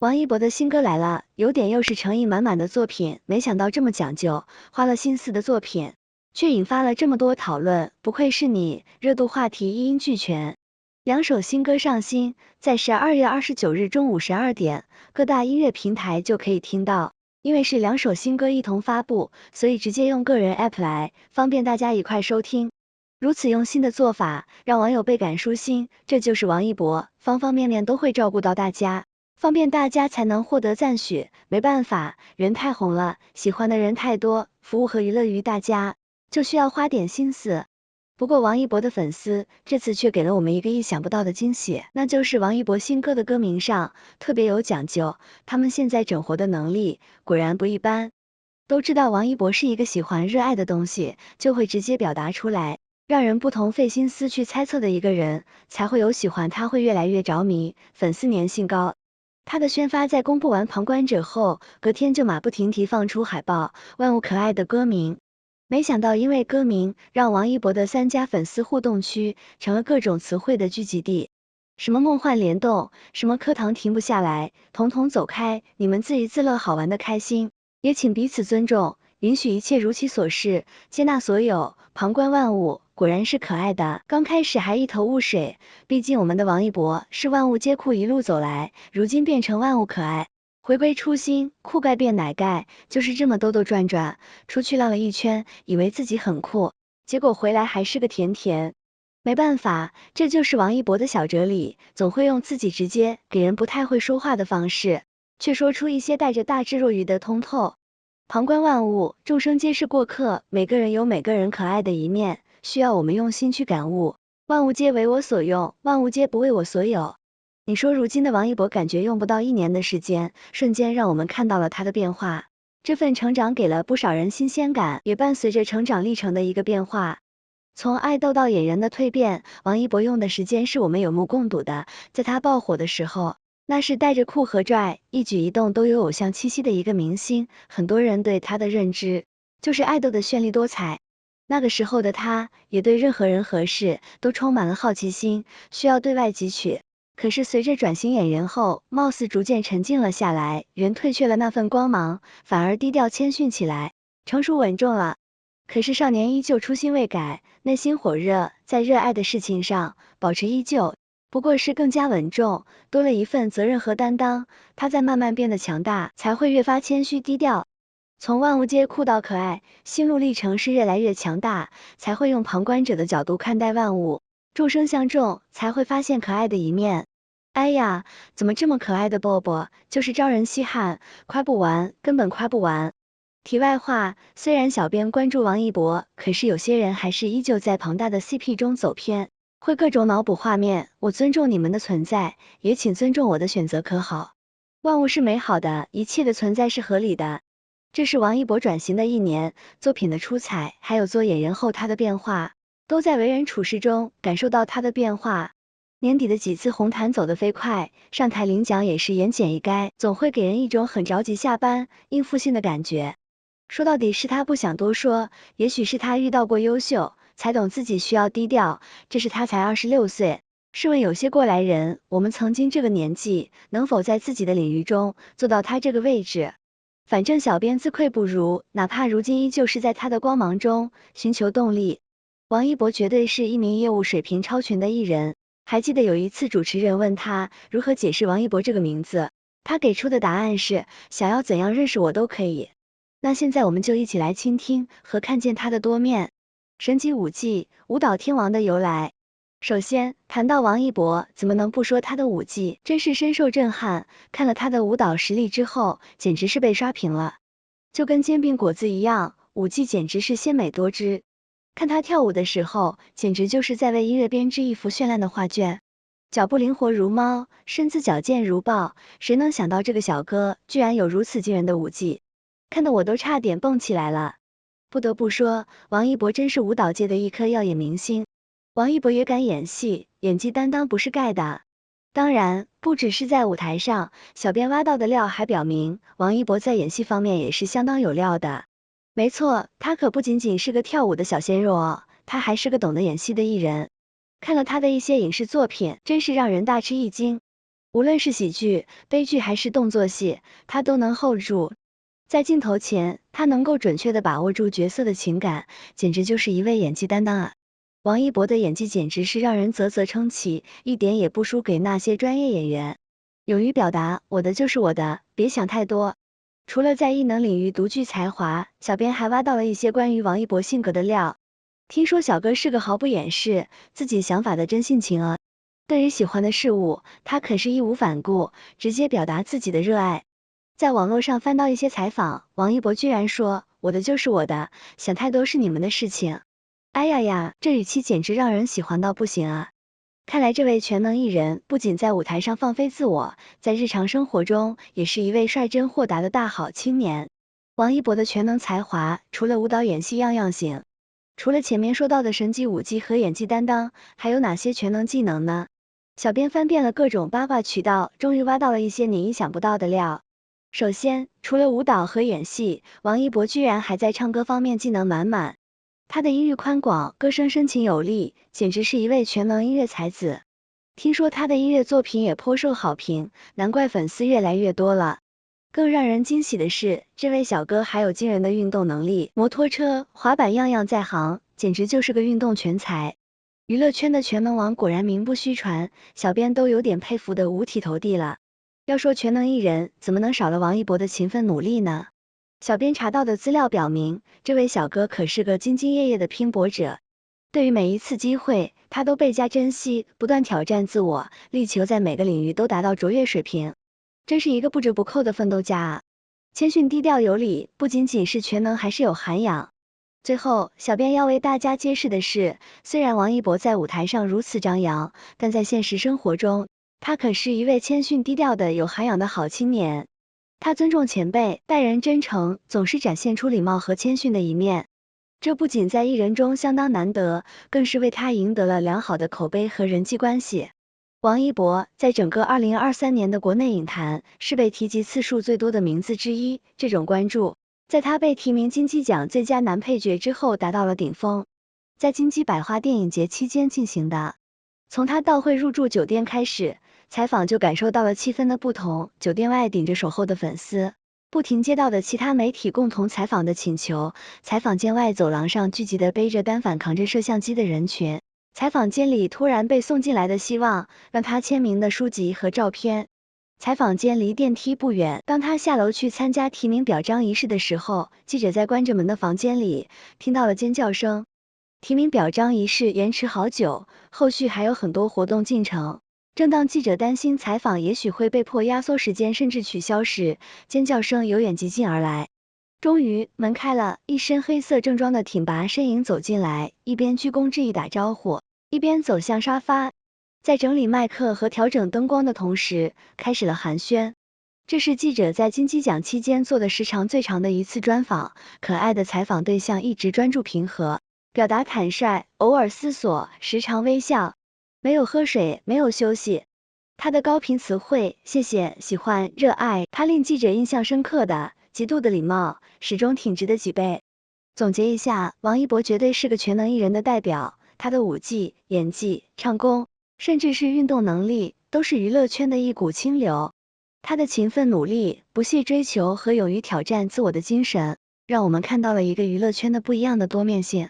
王一博的新歌来了，有点又是诚意满满的作品，没想到这么讲究，花了心思的作品，却引发了这么多讨论，不愧是你，热度话题一应俱全。两首新歌上新，在12月29日中午12点，各大音乐平台就可以听到。因为是两首新歌一同发布，所以直接用个人 app 来，方便大家一块收听。如此用心的做法，让网友倍感舒心，这就是王一博，方方面面都会照顾到大家。方便大家才能获得赞许，没办法，人太红了，喜欢的人太多，服务和娱乐于大家，就需要花点心思。不过王一博的粉丝这次却给了我们一个意想不到的惊喜，那就是王一博新歌的歌名上特别有讲究，他们现在整活的能力果然不一般。都知道王一博是一个喜欢热爱的东西，就会直接表达出来，让人不同费心思去猜测的一个人，才会有喜欢他会越来越着迷，粉丝粘性高。他的宣发在公布完旁观者后，隔天就马不停蹄放出海报，万物可爱的歌名。没想到因为歌名，让王一博的3家粉丝互动区成了各种词汇的聚集地，什么梦幻联动，什么课堂停不下来，统统走开，你们自娱自乐好玩的开心，也请彼此尊重，允许一切如其所是，接纳所有，旁观万物。果然是可爱的，刚开始还一头雾水，毕竟我们的王一博是万物皆酷一路走来，如今变成万物可爱，回归初心，酷盖变奶盖，就是这么兜兜转转，出去浪了一圈，以为自己很酷，结果回来还是个甜甜。没办法，这就是王一博的小哲理，总会用自己直接给人不太会说话的方式，却说出一些带着大智若愚的通透。旁观万物，众生皆是过客，每个人有每个人可爱的一面，需要我们用心去感悟。万物皆为我所用，万物皆不为我所有。你说如今的王一博感觉用不到1年的时间，瞬间让我们看到了他的变化。这份成长给了不少人新鲜感，也伴随着成长历程的一个变化。从爱豆到演员的蜕变，王一博用的时间是我们有目共睹的。在他爆火的时候，那是带着酷和拽，一举一动都有偶像气息的一个明星，很多人对他的认知就是爱豆的绚丽多彩。那个时候的他，也对任何人和事都充满了好奇心，需要对外汲取。可是随着转型演员后，貌似逐渐沉静了下来，人褪去了那份光芒，反而低调谦逊起来，成熟稳重了。可是少年依旧初心未改，内心火热，在热爱的事情上保持依旧，不过是更加稳重，多了一份责任和担当。他在慢慢变得强大，才会越发谦虚低调。从万物皆酷到可爱，心路历程是越来越强大，才会用旁观者的角度看待万物，众生相众，才会发现可爱的一面。哎呀，怎么这么可爱的伯伯，就是招人稀罕，夸不完，根本夸不完。题外话，虽然小编关注王一博，可是有些人还是依旧在庞大的 CP 中走偏，会各种脑补画面。我尊重你们的存在，也请尊重我的选择可好？万物是美好的，一切的存在是合理的。这是王一博转型的1年，作品的出彩，还有做演员后他的变化，都在为人处事中感受到他的变化。年底的几次红毯走得飞快，上台领奖也是言简意赅，总会给人一种很着急下班应付性的感觉。说到底是他不想多说，也许是他遇到过优秀，才懂自己需要低调。这是他才26岁，试问有些过来人，我们曾经这个年纪，能否在自己的领域中做到他这个位置？反正小编自愧不如，哪怕如今依旧是在他的光芒中寻求动力。王一博绝对是一名业务水平超群的艺人。还记得有一次主持人问他如何解释王一博这个名字，他给出的答案是想要怎样认识我都可以。那现在我们就一起来倾听和看见他的多面。神级舞技，舞蹈天王的由来。首先谈到王一博，怎么能不说他的舞技真是深受震撼，看了他的舞蹈实力之后，简直是被刷屏了。就跟煎饼果子一样，舞技简直是鲜美多汁。看他跳舞的时候，简直就是在为音乐编织一幅绚烂的画卷。脚步灵活如猫，身姿矫健如豹，谁能想到这个小哥居然有如此惊人的舞技？看得我都差点蹦起来了。不得不说，王一博真是舞蹈界的一颗耀眼明星。王一博也敢演戏，演技担当不是盖的。当然，不只是在舞台上，小编挖到的料还表明，王一博在演戏方面也是相当有料的。没错，他可不仅仅是个跳舞的小鲜肉哦，他还是个懂得演戏的艺人。看了他的一些影视作品，真是让人大吃一惊。无论是喜剧、悲剧还是动作戏，他都能 hold 住。在镜头前，他能够准确的把握住角色的情感，简直就是一位演技担当啊！王一博的演技简直是让人啧啧称奇，一点也不输给那些专业演员。勇于表达，我的就是我的，别想太多。除了在艺能领域独具才华，小编还挖到了一些关于王一博性格的料。听说小哥是个毫不掩饰自己想法的真性情啊，对于喜欢的事物，他可是义无反顾，直接表达自己的热爱。在网络上翻到一些采访，王一博居然说，我的就是我的，想太多是你们的事情。哎呀呀，这语气简直让人喜欢到不行啊！看来这位全能艺人不仅在舞台上放飞自我，在日常生活中也是一位率真豁达的大好青年。王一博的全能才华，除了舞蹈演戏样样行。除了前面说到的神级舞技和演技担当，还有哪些全能技能呢？小编翻遍了各种八卦渠道，终于挖到了一些你意想不到的料。首先，除了舞蹈和演戏，王一博居然还在唱歌方面技能满满。他的音域宽广，歌声深情有力，简直是一位全能音乐才子。听说他的音乐作品也颇受好评，难怪粉丝越来越多了。更让人惊喜的是，这位小哥还有惊人的运动能力，摩托车、滑板样样在行，简直就是个运动全才。娱乐圈的全能王果然名不虚传，小编都有点佩服的五体投地了。要说全能艺人，怎么能少了王一博的勤奋努力呢？小编查到的资料表明，这位小哥可是个兢兢业业的拼搏者，对于每一次机会，他都倍加珍惜，不断挑战自我，力求在每个领域都达到卓越水平，真是一个不折不扣的奋斗家啊！谦逊低调有礼，不仅仅是全能，还是有涵养。最后，小编要为大家揭示的是，虽然王一博在舞台上如此张扬，但在现实生活中，他可是一位谦逊低调的有涵养的好青年。他尊重前辈，待人真诚，总是展现出礼貌和谦逊的一面。这不仅在艺人中相当难得，更是为他赢得了良好的口碑和人际关系。王一博在整个2023年的国内影坛是被提及次数最多的名字之一，这种关注在他被提名金鸡奖最佳男配角之后达到了顶峰。在金鸡百花电影节期间进行的，从他到会入住酒店开始，采访就感受到了气氛的不同，酒店外顶着守候的粉丝，不停接到的其他媒体共同采访的请求，采访间外走廊上聚集的背着单反扛着摄像机的人群，采访间里突然被送进来的希望让他签名的书籍和照片。采访间离电梯不远，当他下楼去参加提名表彰仪式的时候，记者在关着门的房间里听到了尖叫声。提名表彰仪式延迟好久，后续还有很多活动进程。正当记者担心采访也许会被迫压缩时间甚至取消时，尖叫声由远及近而来。终于，门开了，一身黑色正装的挺拔身影走进来，一边鞠躬致意打招呼，一边走向沙发，在整理麦克和调整灯光的同时，开始了寒暄。这是记者在金鸡奖期间做的时长最长的一次专访，可爱的采访对象一直专注平和，表达坦率，偶尔思索，时常微笑，没有喝水，没有休息。他的高频词汇，谢谢、喜欢、热爱，他令记者印象深刻的，极度的礼貌，始终挺直的脊背。总结一下，王一博绝对是个全能艺人的代表，他的舞技、演技、唱功，甚至是运动能力，都是娱乐圈的一股清流。他的勤奋努力、不懈追求和勇于挑战自我的精神，让我们看到了一个娱乐圈的不一样的多面性。